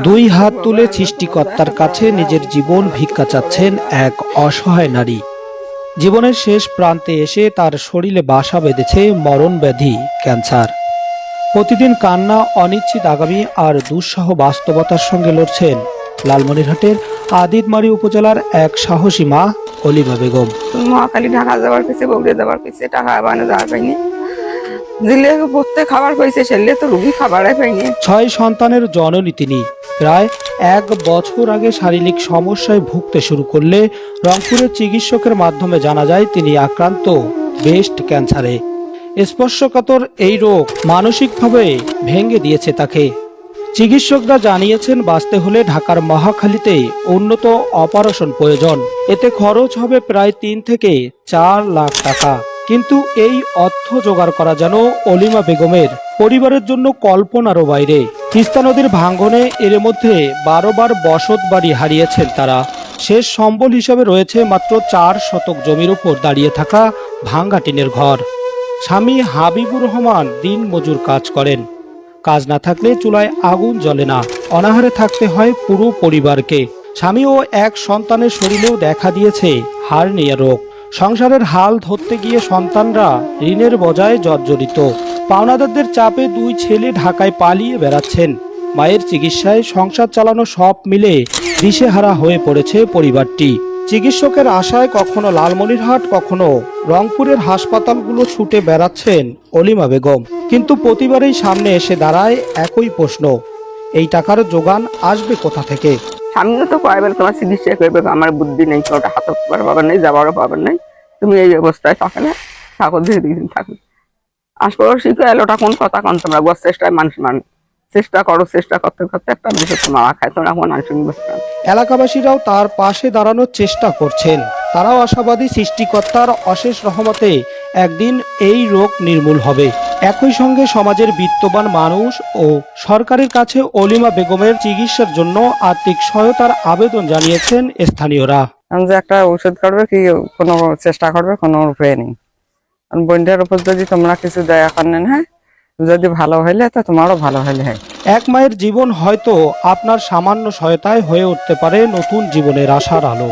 দুই হাত তুলে সৃষ্টিকর্তার কাছে নিজের জীবন ভিক্ষা চাচ্ছেন এক অসহায় নারী। জীবনের শেষ প্রান্তে এসে তার শরীরে বাসা বেঁধেছে মরণ ব্যাধি ক্যান্সার। প্রতিদিন কান্না, অনিশ্চিত আগামী আর দুঃসহ বাস্তবতার সঙ্গে লড়ছেন লালমনিরহাটের আদিতমারি উপজেলার এক সাহসী মা অলিমা বেগম। মহাখালী ঢাকা যাওয়ার কাছে, বগুড়া যাওয়ার কাছে টাকা বানো যাওয়ার পাইনি, দিলে পড়তে খাবার পাইছে, সেলে তো রুগী খাবারই পাইনি। 6 সন্তানের জননী তিনি। প্রায় 1 বছর আগে শারীরিক সমস্যায় ভুগতে শুরু করলে রংপুরের চিকিৎসকের মাধ্যমে জানা যায় তিনি আক্রান্ত ব্রেস্ট ক্যান্সারে। স্পর্শকাতর এই রোগ মানসিকভাবে ভেঙে দিয়েছে তাকে। চিকিৎসকরা জানিয়েছেন বাঁচতে হলে ঢাকার মহাখালীতে উন্নত অপারেশন প্রয়োজন। এতে খরচ হবে প্রায় 3 থেকে 4 লাখ টাকা। কিন্তু এই অর্থ জোগাড় করা যেন অলিমা বেগমের পরিবারের জন্য কল্পনারও বাইরে। তিস্তা নদীর ভাঙ্গনে এর মধ্যে 12 বার বসত বাড়ি হারিয়েছেন তারা। শেষ সম্বল হিসেবে রয়েছে মাত্র 4 শতক জমির উপর দাঁড়িয়ে থাকা ভাঙ্গা টিনের ঘর। স্বামী হাবিবুর রহমান দিন মজুর কাজ করেন। কাজ না থাকলে চুলায় আগুন জ্বলে না, অনাহারে থাকতে হয় পুরো পরিবারকে। স্বামী ও 1 সন্তানের শরীরেও দেখা দিয়েছে হার্নিয়া রোগ। সংসারের হাল ধরতে গিয়ে সন্তানরা ঋণের বোঝায় জর্জরিত। পাওনাদারদের চাপে 2 ছেলে ঢাকায় পালিয়ে বেড়াচ্ছেন। মায়ের চিকিৎসায় সংসার চালানো সব মিলে দিশেহারা হয়ে পড়েছে পরিবারটি। চিকিৎসকের আশায় কখনো লালমনিরহাট, কখনো রংপুরের হাসপাতালগুলো ছুটে বেড়াচ্ছেন অলিমা বেগম। কিন্তু প্রতিবারেই সামনে এসে দাঁড়ায় একই প্রশ্ন, এই টাকার জোগান আসবে কোথা থেকে? সামনে তো কয়বার তোমার চিকিৎসা করবে, আমার বুদ্ধি নেই, ওটা হাত পাবার নেই, যাবারও পাবার নেই, তুমি এই অবস্থায় থাকলে থাকো, দিন থাকো। আসপড় শিখে এলো, ওটা কোন কথা কন, তোমরা গোর চেষ্টায় মানুষ চেষ্টা করো, চেষ্টা করতে করতে একটা বিষয় তোমার খায়, তোমরা এখন মানুষের বসতাম। এলাকাবাসীরাও তার পাশে দাঁড়ানোর চেষ্টা করছেন। তারাও আশাবাদী সৃষ্টিকর্তার অশেষ রহমতে একদিন এই রোগ নির্মূল হবে। একই সঙ্গে সমাজের বিত্তবান মানুষ ও সরকারের কাছে অলিমা বেগমের চিকিৎসার জন্য আর্থিক সহায়তার আবেদন জানিয়েছেন স্থানীয়রা। যে একটা ঔষধ করবে কি কোনো চেষ্টা করবে, কোনো উপায় নেই। বন্ডার উপর যদি তোমরা কিছু দয়া করেন, হ্যাঁ, যদি ভালো হইলে তো তোমারও ভালো হইলে হয়। এক মায়ের জীবন হয়তো আপনার সামান্য সহায়তায় হয়ে উঠতে পারে নতুন জীবনের আশার আলো।